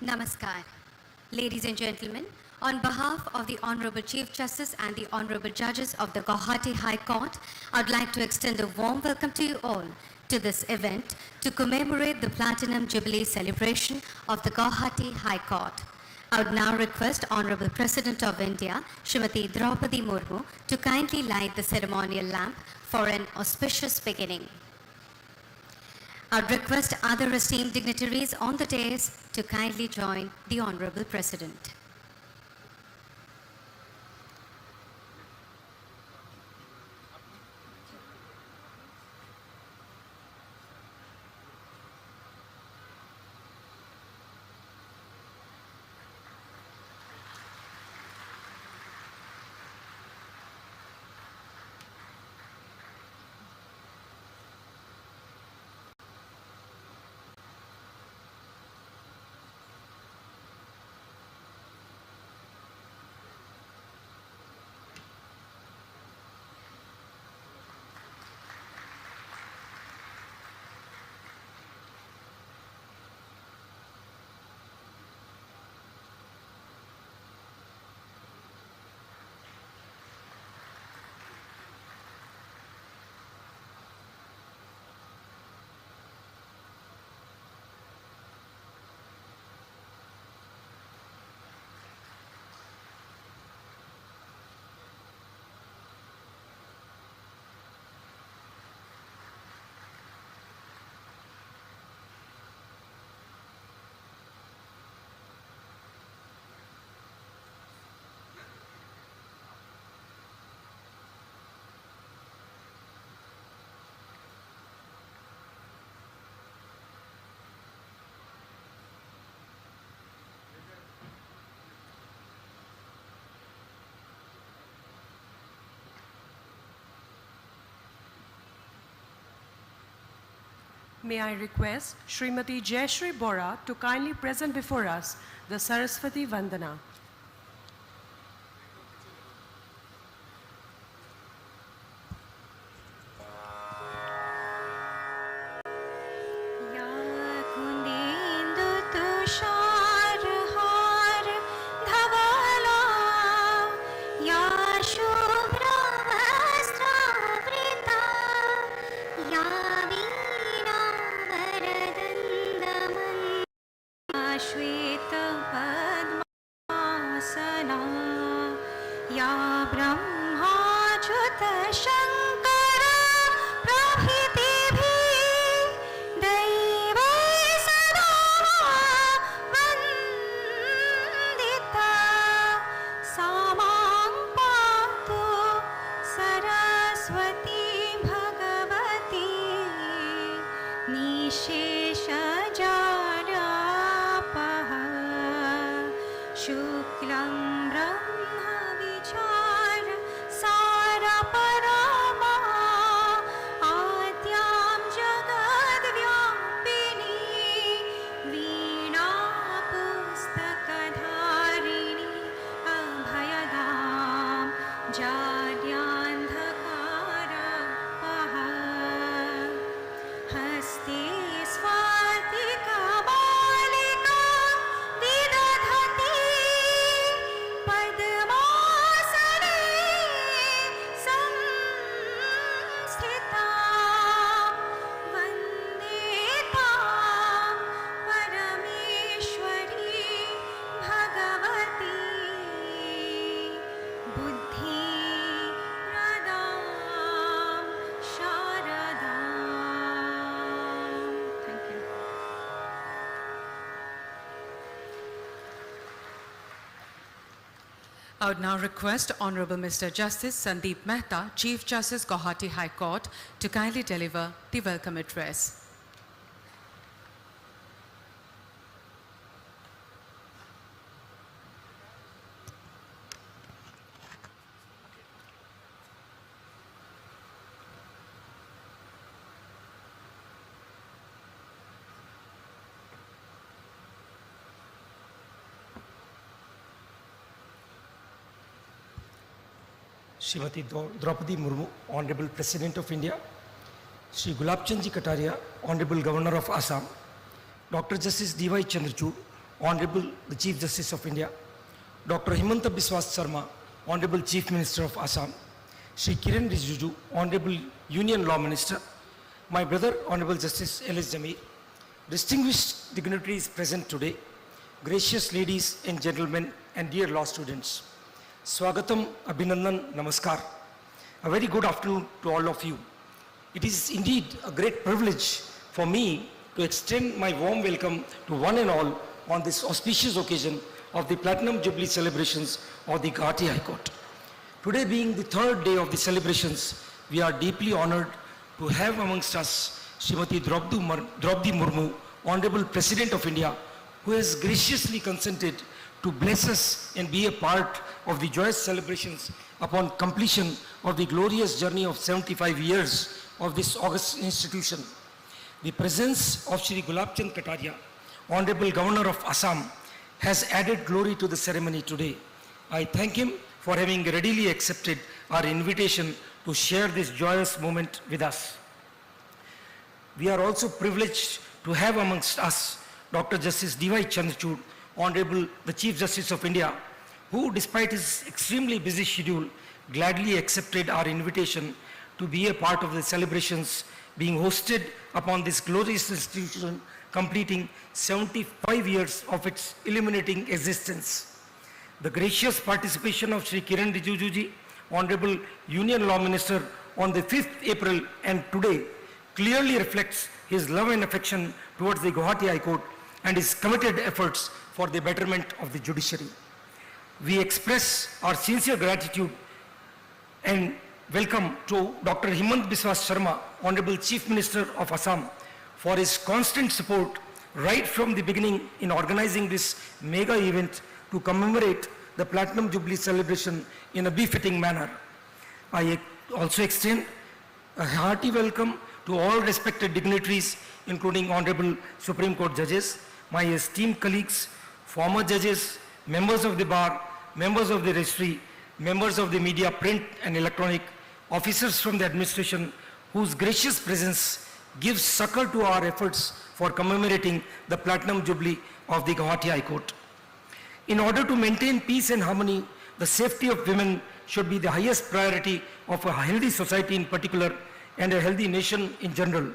Namaskar. Ladies and gentlemen, on behalf of the Honorable Chief Justice and the Honorable Judges of the Gauhati High Court, I would like to extend a warm welcome to you all to this event to commemorate the Platinum Jubilee celebration of the Gauhati High Court. I would now request Honorable President of India, Srimati Droupadi Murmu, to kindly light the ceremonial lamp for an auspicious beginning. I would request other esteemed dignitaries on the dais to kindly join the Honorable President. May I request Srimati Jayashree Bora to kindly present before us the Saraswati Vandana. I would now request Honorable Mr. Justice Sandeep Mehta, Chief Justice, Gauhati High Court, to kindly deliver the welcome address. Srimati Droupadi Murmu, Honorable President of India, Sri Gulab Chandji Kataria, Honorable Governor of Assam, Dr. Justice D.Y. Chandrachud, Honorable the Chief Justice of India, Dr. Himanta Biswas Sarma, Honorable Chief Minister of Assam, Shri Kiran Rijiju, Honorable Union Law Minister, my brother Honorable Justice L.S. Jamir, distinguished dignitaries present today, gracious ladies and gentlemen and dear law students, Swagatam, Abhinandan, Namaskar. A very good afternoon to all of you. It is indeed a great privilege for me to extend my warm welcome to one and all on this auspicious occasion of the Platinum Jubilee celebrations of the Gauhati High Court. Today being the third day of the celebrations, we are deeply honored to have amongst us Srimati Droupadi Murmu, Honorable President of India, who has graciously consented to bless us and be a part of the joyous celebrations upon completion of the glorious journey of 75 years of this august institution. The presence of Shri Gulab Chand Kataria, Honorable Governor of Assam, has added glory to the ceremony today. I thank him for having readily accepted our invitation to share this joyous moment with us. We are also privileged to have amongst us Dr. Justice D.Y. Chandrachud, Honorable the Chief Justice of India, who despite his extremely busy schedule, gladly accepted our invitation to be a part of the celebrations being hosted upon this glorious institution completing 75 years of its illuminating existence. The gracious participation of Shri Kiran Rijiju ji, Honorable Union Law Minister on the 5th April and today clearly reflects his love and affection towards the Gauhati High Court and his committed efforts for the betterment of the judiciary. We express our sincere gratitude and welcome to Dr. Himanta Biswas Sarma, Honorable Chief Minister of Assam, for his constant support right from the beginning in organizing this mega event to commemorate the Platinum Jubilee celebration in a befitting manner. I also extend a hearty welcome to all respected dignitaries, including Honorable Supreme Court judges, my esteemed colleagues, former judges, members of the bar, members of the registry, members of the media, print and electronic, officers from the administration, whose gracious presence gives succor to our efforts for commemorating the Platinum Jubilee of the Gauhati High Court. In order to maintain peace and harmony, the safety of women should be the highest priority of a healthy society in particular and a healthy nation in general.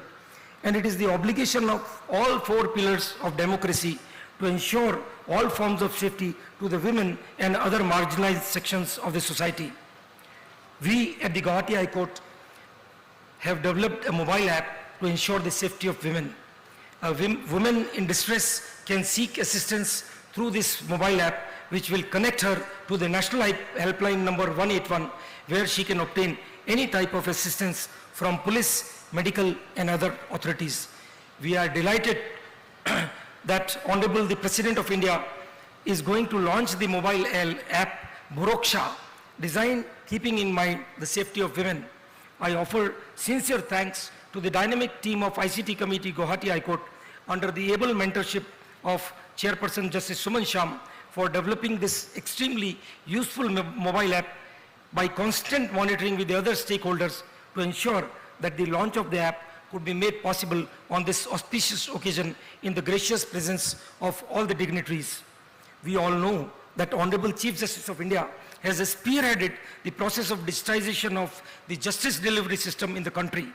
And it is the obligation of all four pillars of democracy to ensure all forms of safety to the women and other marginalized sections of the society. We at the Gauhati High Court have developed a mobile app to ensure the safety of women. Women in distress can seek assistance through this mobile app, which will connect her to the national helpline number 181, where she can obtain any type of assistance from police, medical and other authorities. We are delighted that Honorable the President of India is going to launch the mobile app Bhuroksha, designed keeping in mind the safety of women. I offer sincere thanks to the dynamic team of ICT Committee Gauhati High Court under the able mentorship of Chairperson Justice Suman Sham for developing this extremely useful mobile app by constant monitoring with the other stakeholders to ensure that the launch of the app could be made possible on this auspicious occasion in the gracious presence of all the dignitaries. We all know that Honorable Chief Justice of India has spearheaded the process of digitization of the justice delivery system in the country.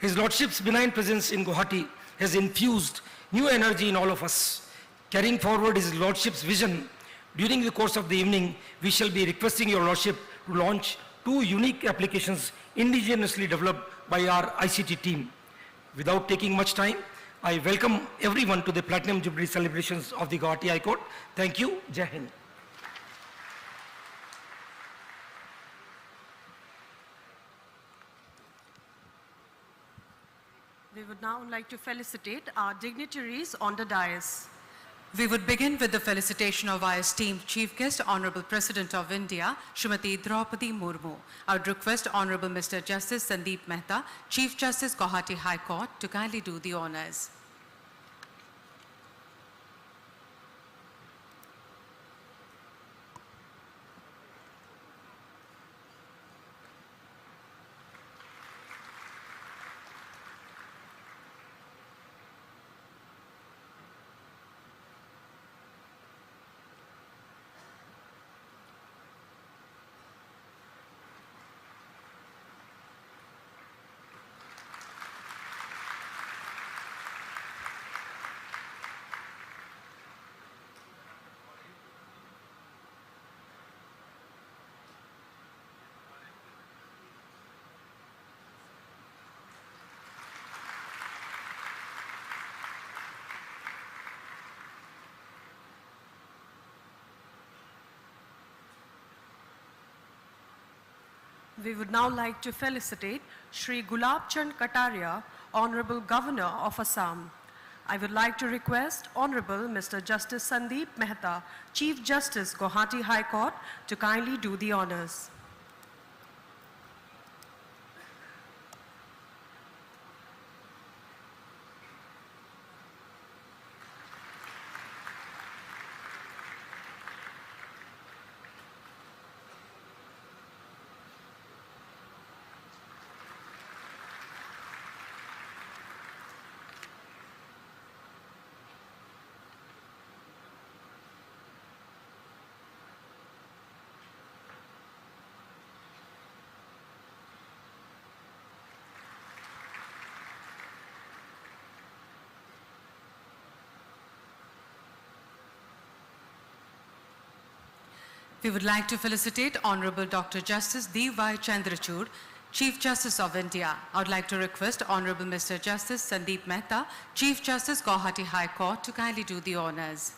His Lordship's benign presence in Gauhati has infused new energy in all of us. Carrying forward His Lordship's vision, during the course of the evening, we shall be requesting Your Lordship to launch 2 unique applications indigenously developed by our ICT team. Without taking much time, I welcome everyone to the Platinum Jubilee celebrations of the Gauhati High Court. Thank you. Jai Hind. We would now like to felicitate our dignitaries on the dais. We would begin with the felicitation of our esteemed Chief Guest, Honorable President of India, Srimati Droupadi Murmu. I would request Honorable Mr. Justice Sandeep Mehta, Chief Justice Gauhati High Court, to kindly do the honors. We would now like to felicitate Shri Gulab Chand Kataria, Honorable Governor of Assam. I would like to request Honorable Mr. Justice Sandeep Mehta, Chief Justice, Gauhati High Court, to kindly do the honors. We would like to felicitate Honorable Dr. Justice D.Y. Chandrachud, Chief Justice of India. I would like to request Honorable Mr. Justice Sandeep Mehta, Chief Justice, Gauhati High Court, to kindly do the honors.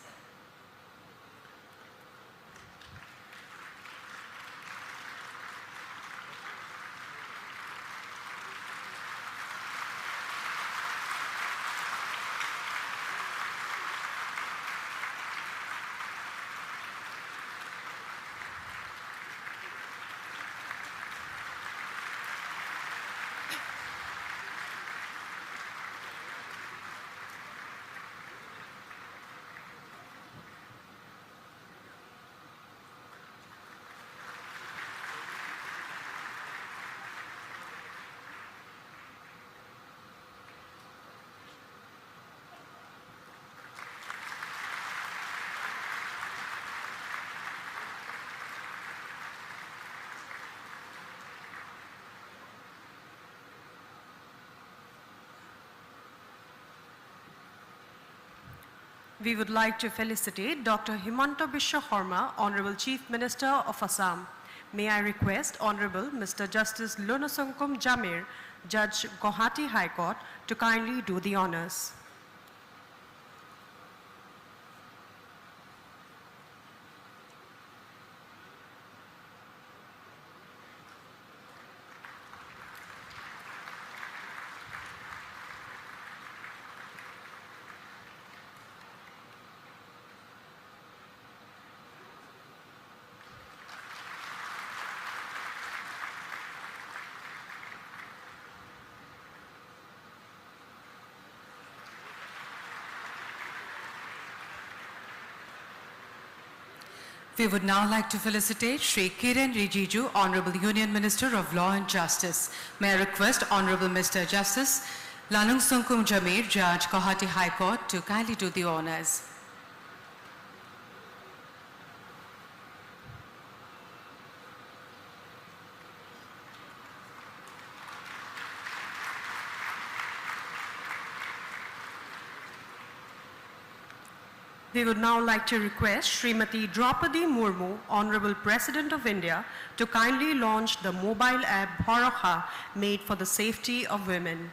We would like to felicitate Dr. Himanta Biswa Sarma, Honorable Chief Minister of Assam. May I request Honorable Mr. Justice Lunasongkum Jamir, Judge, Gauhati High Court, to kindly do the honors. We would now like to felicitate Shri Kiren Rijiju, Honorable Union Minister of Law and Justice. May I request Honorable Mr. Justice Lanungsungkum Jamir, Judge, Gauhati High Court, to kindly do the honors. We would now like to request Srimati Droupadi Murmu, Honorable President of India, to kindly launch the mobile app Bharosa, made for the safety of women.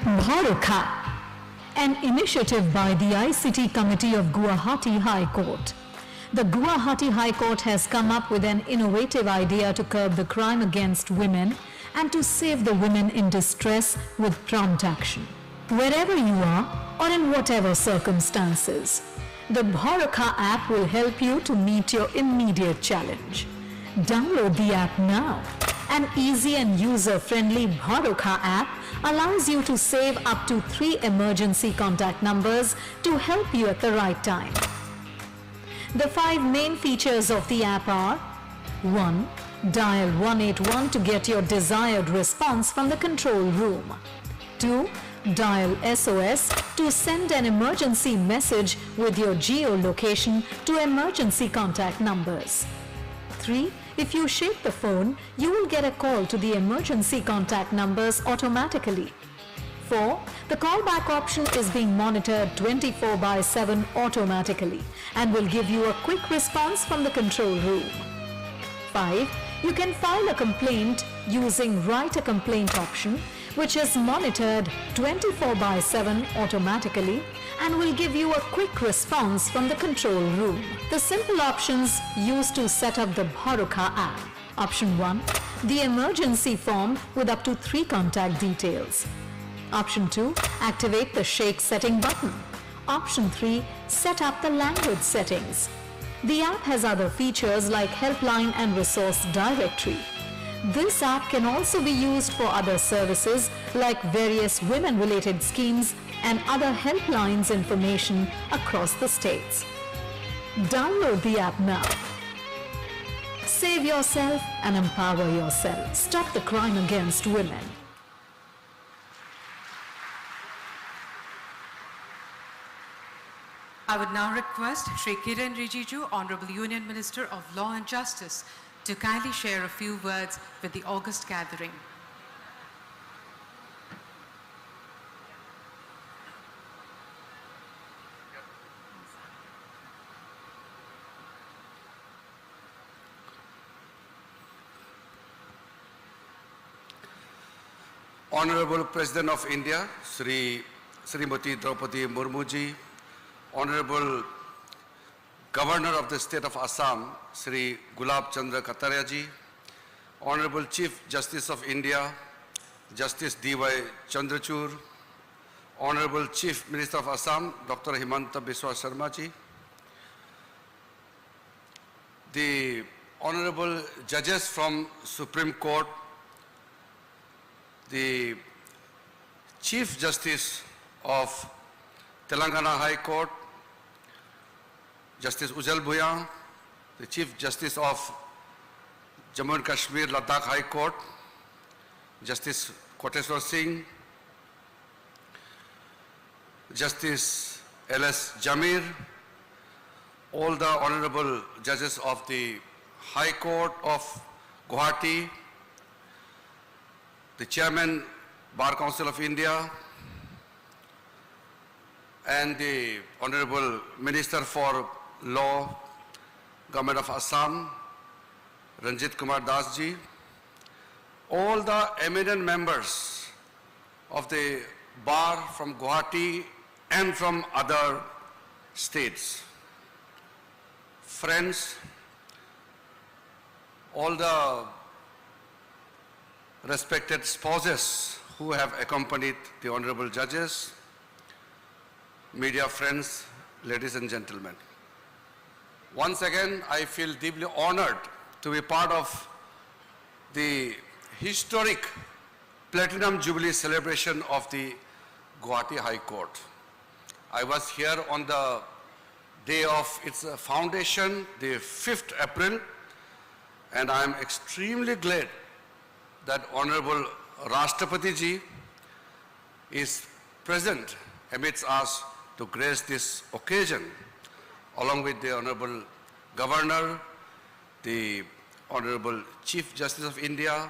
Bharosa, an initiative by the ICT Committee of Gauhati High Court. The Gauhati High Court has come up with an innovative idea to curb the crime against women and to save the women in distress with prompt action. Wherever you are or in whatever circumstances, the Bharosa app will help you to meet your immediate challenge. Download the app now. An easy and user-friendly Bharosa app allows you to save up to 3 emergency contact numbers to help you at the right time. The 5 main features of the app are: 1. Dial 181 to get your desired response from the control room. 2. Dial SOS to send an emergency message with your geolocation to emergency contact numbers. 3. If you shake the phone, you will get a call to the emergency contact numbers automatically. 4. The callback option is being monitored 24/7 automatically and will give you a quick response from the control room. 5. You can file a complaint using Write a Complaint option, which is monitored 24/7 automatically and will give you a quick response from the control room. The simple options used to set up the Bharuka app. Option 1. The emergency form with up to 3 contact details. Option 2. Activate the Shake setting button. Option 3. Set up the language settings. The app has other features like helpline and resource directory. This app can also be used for other services like various women-related schemes and other helplines information across the states. Download the app now. Save yourself and empower yourself. Stop the crime against women. I would now request Shri Kiren Rijiju, Honorable Union Minister of Law and Justice, to kindly share a few words with the august gathering. Honorable President of India, Srimati Droupadi Murmu ji, Honorable Governor of the State of Assam, Sri Gulab Chandra Kataria ji, Honorable Chief Justice of India, Justice D.Y. Chandrachud, Honorable Chief Minister of Assam, Dr. Himanta Biswa Sharma ji, the Honorable Judges from Supreme Court, the Chief Justice of Telangana High Court, Justice Ujjal Bhuyan, the Chief Justice of Jammu and Kashmir Ladakh High Court, Justice Koteshwar Singh, Justice L.S. Jamir, all the honorable judges of the High Court of Gauhati, the Chairman Bar Council of India, and the Honorable Minister for Law, Government of Assam, Ranjit Kumar Das ji, all the eminent members of the Bar from Gauhati and from other states, friends, all the respected spouses who have accompanied the honorable judges, media friends, ladies and gentlemen. Once again, I feel deeply honored to be part of the historic Platinum Jubilee celebration of the Gauhati High Court. I was here on the day of its foundation, the 5th April, and I am extremely glad that Honorable Rashtrapati ji is present amidst us to grace this occasion, along with the Honorable Governor, the Honorable Chief Justice of India,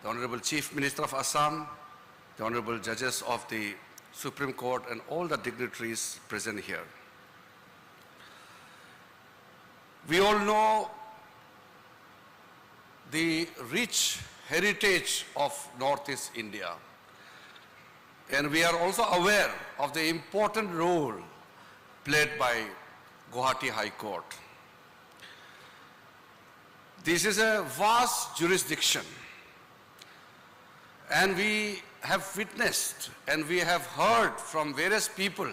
the Honorable Chief Minister of Assam, the Honorable Judges of the Supreme Court, and all the dignitaries present here. We all know the rich heritage of Northeast India, and we are also aware of the important role played by Gauhati High Court. This is a vast jurisdiction, and we have witnessed and we have heard from various people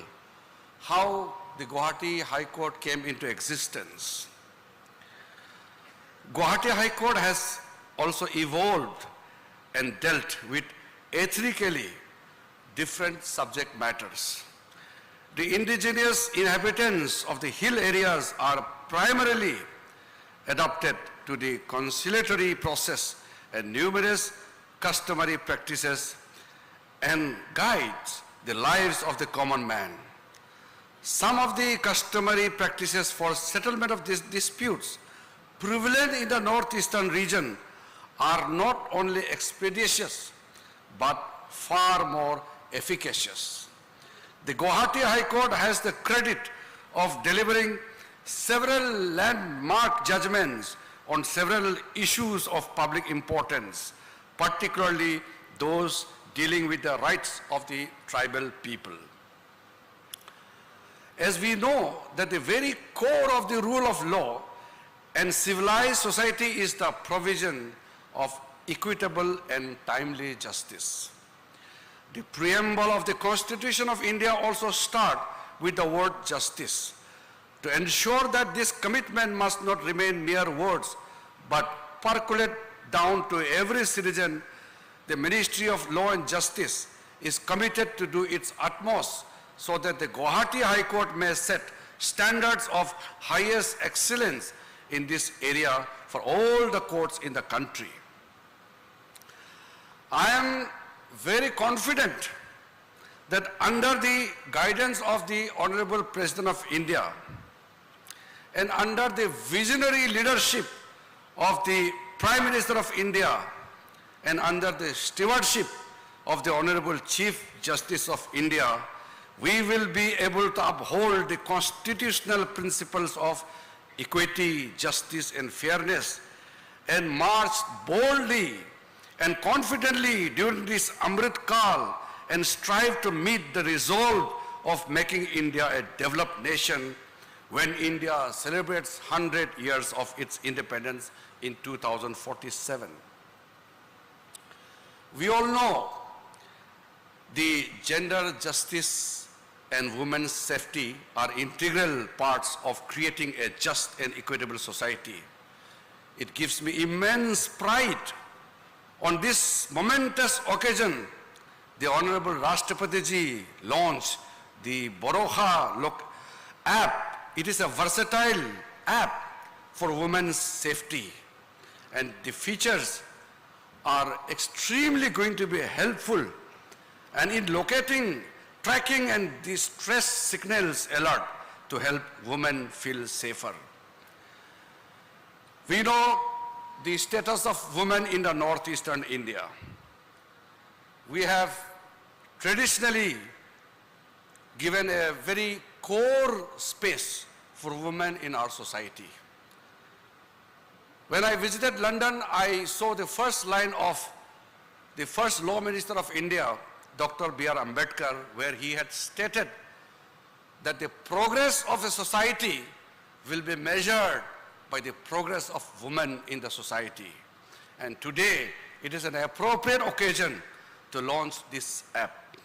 how the Gauhati High Court came into existence. Gauhati High Court has also evolved and dealt with ethnically different subject matters. The indigenous inhabitants of the hill areas are primarily adapted to the conciliatory process and numerous customary practices and guides the lives of the common man. Some of the customary practices for settlement of these disputes prevalent in the northeastern region are not only expeditious but far more efficacious. The Gauhati High Court has the credit of delivering several landmark judgments on several issues of public importance, particularly those dealing with the rights of the tribal people. As we know that the very core of the rule of law and civilized society is the provision of equitable and timely justice. The preamble of the Constitution of India also starts with the word justice, to ensure that this commitment must not remain mere words, but percolate down to every citizen. The Ministry of Law and Justice is committed to do its utmost so that the Gauhati High Court may set standards of highest excellence in this area for all the courts in the country. I am very confident that under the guidance of the Honorable President of India and under the visionary leadership of the Prime Minister of India and under the stewardship of the Honorable Chief Justice of India, we will be able to uphold the constitutional principles of equity, justice and fairness and march boldly and confidently during this Amrit Kal and strive to meet the resolve of making India a developed nation when India celebrates 100 years of its independence in 2047. We all know the gender justice and women's safety are integral parts of creating a just and equitable society. It gives me immense pride. On this momentous occasion, the Honorable Rashtrapati Ji launched the Baroha app. It is a versatile app for women's safety, and the features are extremely going to be helpful and in locating, tracking and distress signals alert to help women feel safer. We know the status of women in the northeastern India. We have traditionally given a very core space for women in our society. When I visited London, I saw the first line of the first Law Minister of India, Dr. B.R. Ambedkar, where he had stated that the progress of a society will be measured by the progress of women in the society. And today, it is an appropriate occasion to launch this app.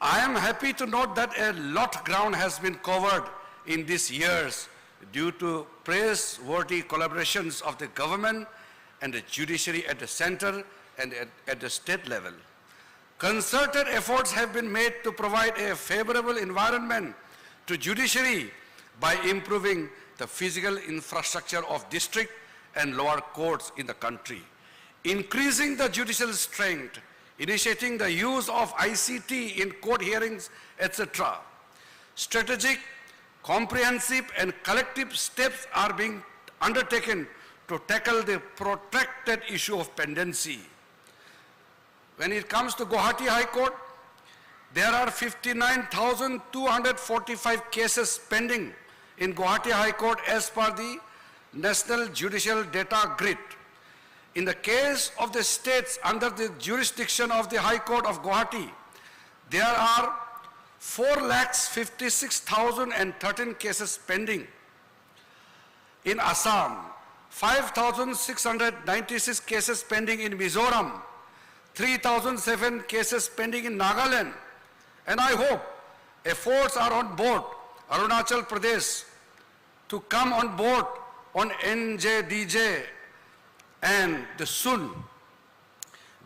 I am happy to note that a lot of ground has been covered in these years due to praiseworthy collaborations of the government and the judiciary at the center and at the state level. Concerted efforts have been made to provide a favorable environment to judiciary by improving the physical infrastructure of district and lower courts in the country, increasing the judicial strength, initiating the use of ICT in court hearings, etc. Strategic, comprehensive and collective steps are being undertaken to tackle the protracted issue of pendency. When it comes to Gauhati High Court, there are 59,245 cases pending in Gauhati High Court as per the National Judicial Data Grid. In the case of the states under the jurisdiction of the High Court of Gauhati, there are 4,56,013 cases pending. In Assam, 5,696 cases pending in Mizoram, 3,007 cases pending in Nagaland, and I hope efforts are on board Arunachal Pradesh to come on board on NJDJ and the soon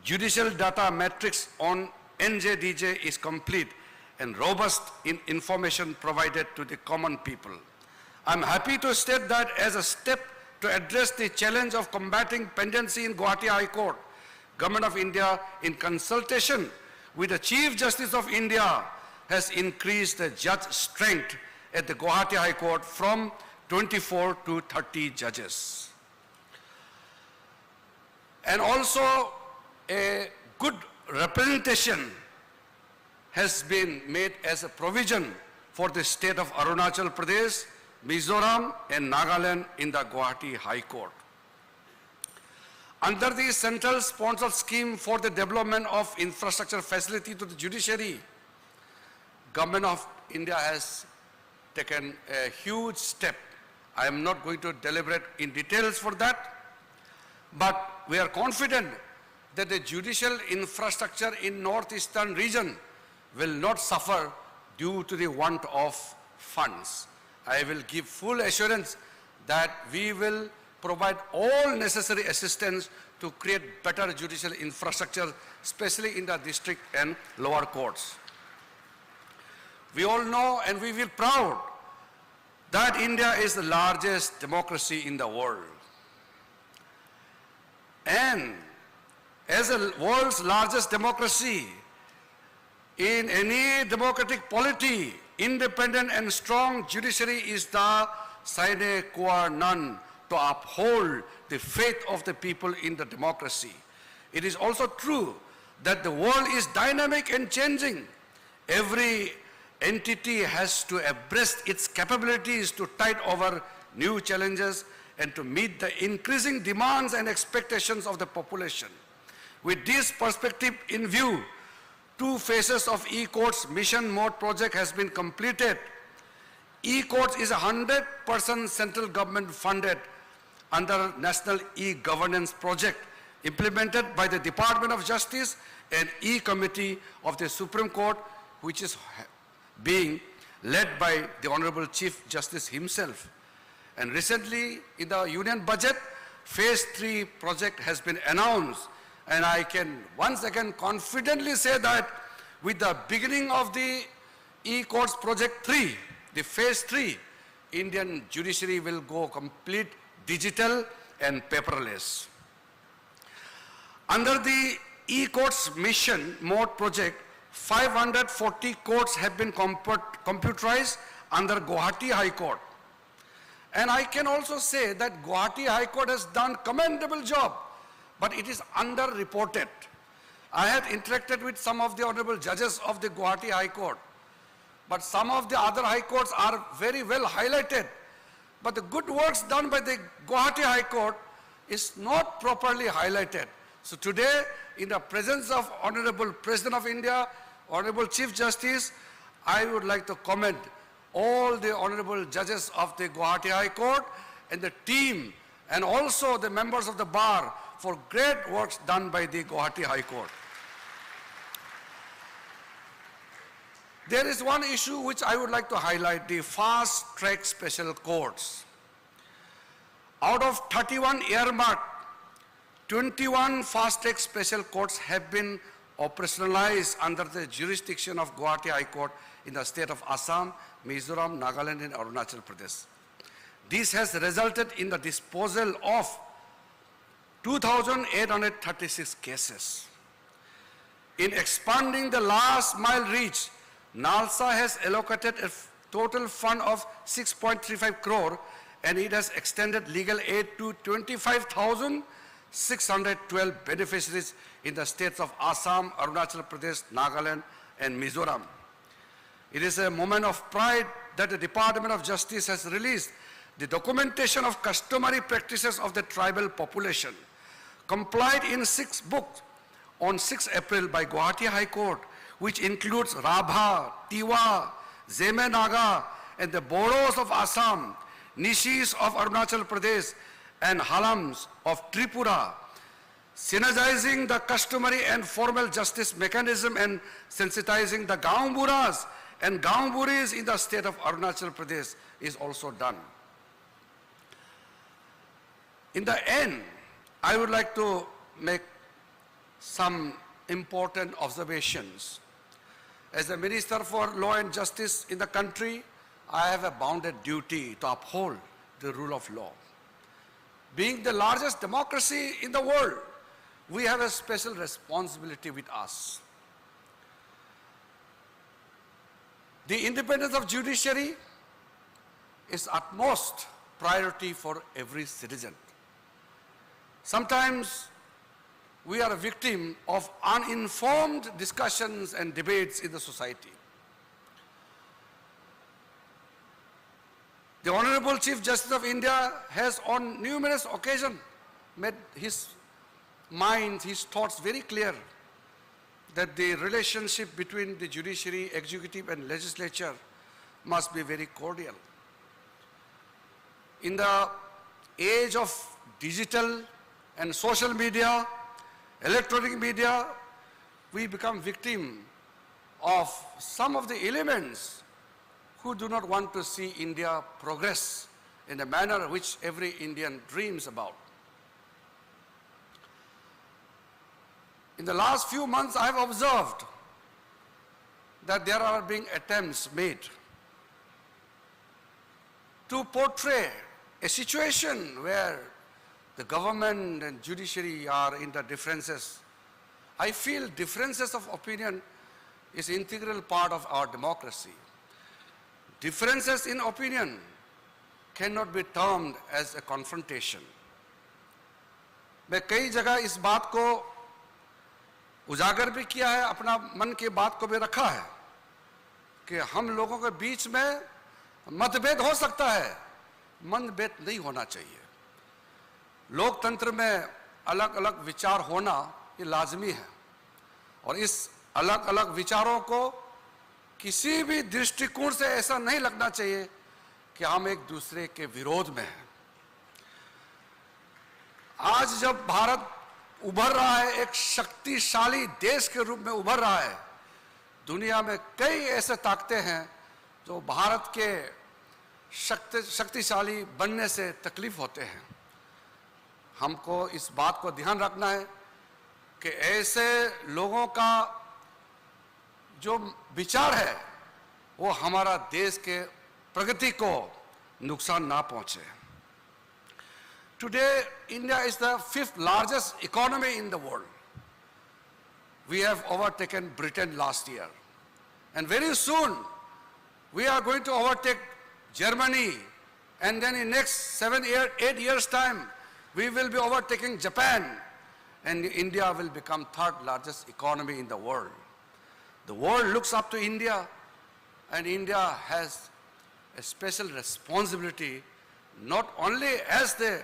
judicial data matrix on NJDJ is complete and robust in information provided to the common people. I'm happy to state that as a step to address the challenge of combating pendency in Gauhati High Court, Government of India, in consultation with the Chief Justice of India, has increased the judge strength at the Gauhati High Court from 24 to 30 judges. And also, a good representation has been made as a provision for the state of Arunachal Pradesh, Mizoram and Nagaland in the Gauhati High Court. Under the central sponsored scheme for the development of infrastructure facility to the judiciary, Government of India has taken a huge step. I am not going to deliberate in details for that, but we are confident that the judicial infrastructure in northeastern region will not suffer due to the want of funds. I will give full assurance that we will provide all necessary assistance to create better judicial infrastructure, especially in the district and lower courts. We all know and we feel proud that India is the largest democracy in the world. And as the world's largest democracy, in any democratic polity, independent and strong judiciary is the sine qua non to uphold the faith of the people in the democracy. It is also true that the world is dynamic and changing. Every entity has to embrace its capabilities to tide over new challenges and to meet the increasing demands and expectations of the population. With this perspective in view, 2 phases of e-courts mission mode project has been completed. E-courts is 100% central government funded under National E-Governance Project implemented by the Department of Justice and E-Committee of the Supreme Court, which is being led by the Honorable Chief Justice himself. And recently in the Union Budget, Phase 3 project has been announced. And I can once again confidently say that with the beginning of the e-courts project 3, the phase 3, Indian judiciary will go complete digital and paperless. Under the e-courts mission mode project, 540 courts have been computerized under Gauhati High Court. And I can also say that Gauhati High Court has done commendable job, but it is underreported. I have interacted with some of the honorable judges of the Gauhati High Court, but some of the other high courts are very well highlighted. But the good works done by the Gauhati High Court is not properly highlighted. So today, in the presence of Honorable President of India, Honorable Chief Justice, I would like to commend all the honorable judges of the Gauhati High Court and the team and also the members of the bar for great works done by the Gauhati High Court. There is one issue which I would like to highlight, the fast-track special courts. Out of 31 earmarked, 21 fast-track special courts have been operationalized under the jurisdiction of Gauhati High Court in the state of Assam, Mizoram, Nagaland and Arunachal Pradesh. This has resulted in the disposal of 2,836 cases. In expanding the last mile reach, NALSA has allocated a total fund of 6.35 crore and it has extended legal aid to 25,612 beneficiaries in the states of Assam, Arunachal Pradesh, Nagaland and Mizoram. It is a moment of pride that the Department of Justice has released the documentation of customary practices of the tribal population, complied in 6 books on 6 April by Gauhati High Court, which includes Rabha, Tiwa, Zeme Naga, and the Boros of Assam, Nishis of Arunachal Pradesh, and Halams of Tripura, synergizing the customary and formal justice mechanism and sensitizing the Gaumburas and Gaumburis in the state of Arunachal Pradesh is also done. In the end, I would like to make some important observations. As the Minister for Law and Justice in the country, I have a bounded duty to uphold the rule of law. Being the largest democracy in the world, we have a special responsibility with us. The independence of judiciary is utmost priority for every citizen. Sometimes we are a victim of uninformed discussions and debates in the society. The Honorable Chief Justice of India has on numerous occasions made his mind, his thoughts very clear that the relationship between the judiciary, executive and legislature must be very cordial. In the age of digital and social media, electronic media, we become victim of some of the elements who do not want to see India progress in the manner which every Indian dreams about. In the last few months, I have observed that there are being attempts made to portray a situation where the government and judiciary are in the differences. I feel differences of opinion is an integral part of our democracy. Differences in opinion cannot be termed as a confrontation. मैं कई जगह इस बात को उजागर भी किया है, अपना मन की बात को भी रखा है कि हम लोगों के बीच में मतभेद हो सकता है, मतभेद नहीं होना चाहिए। लोकतंत्र में अलग अलग विचार होना ये लाजमी है और इस अलग अलग विचारों को किसी भी दृष्टिकोण से ऐसा नहीं लगना चाहिए कि हम एक दूसरे के विरोध में हैं। आज जब भारत उभर रहा है, एक शक्तिशाली देश के रूप में उभर रहा है, दुनिया में कई ऐसे ताकतें हैं जो भारत के शक्तिशाली बनने से तकलीफ होते हैं। हमको इस बात को ध्यान रखना है कि ऐसे लोगों का जो विचार है वो हमारा देश के प्रगति को नुकसान ना पहुंचे। Today, India is the 5th largest economy in the world. We have overtaken Britain last year. And very soon, we are going to overtake Germany. And then in next 8 years' time, we will be overtaking Japan. And India will become 3rd largest economy in the world. The world looks up to India, and India has a special responsibility, not only as the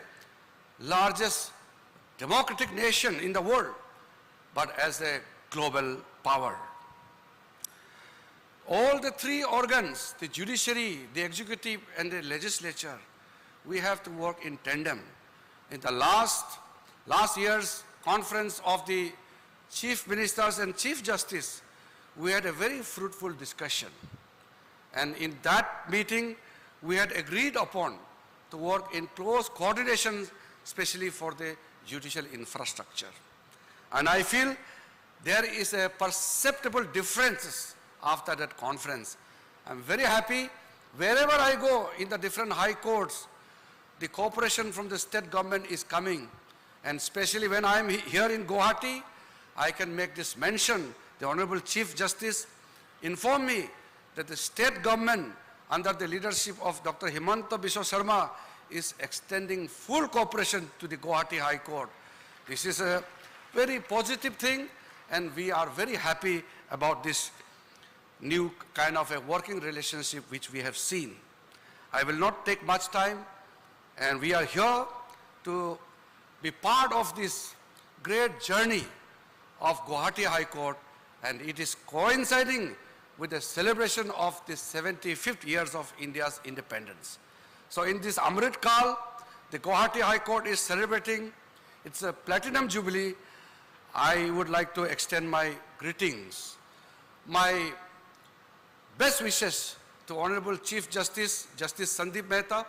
largest democratic nation in the world, but as a global power. All the 3 organs, the judiciary, the executive, and the legislature, we have to work in tandem. In the last year's conference of the chief ministers and chief justice, we had a very fruitful discussion. And in that meeting, we had agreed upon to work in close coordination, especially for the judicial infrastructure. And I feel there is a perceptible difference after that conference. I'm very happy. Wherever I go in the different high courts, the cooperation from the state government is coming. And especially when I'm here in Gauhati, I can make this mention. The Honorable Chief Justice informed me that the state government under the leadership of Dr. Himanta Biswa Sarma is extending full cooperation to the Gauhati High Court. This is a very positive thing, and we are very happy about this new kind of a working relationship which we have seen. I will not take much time, and we are here to be part of this great journey of Gauhati High Court, and it is coinciding with the celebration of the 75th years of India's independence. So in this Amrit Kal, the Gauhati High Court is celebrating its platinum jubilee. I would like to extend my greetings, my best wishes to Honorable Chief Justice, Justice Sandeep Mehta,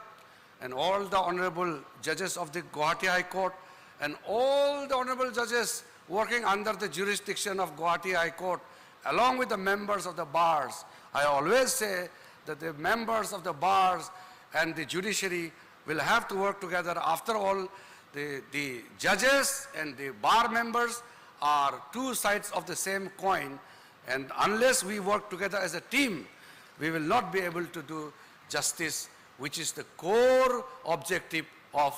and all the honorable judges of the Gauhati High Court, and all the honorable judges working under the jurisdiction of Gauhati High Court, along with the members of the bars. I always say that the members of the bars and the judiciary will have to work together. After all, the judges and the bar members are 2 sides of the same coin, and unless we work together as a team, we will not be able to do justice, which is the core objective of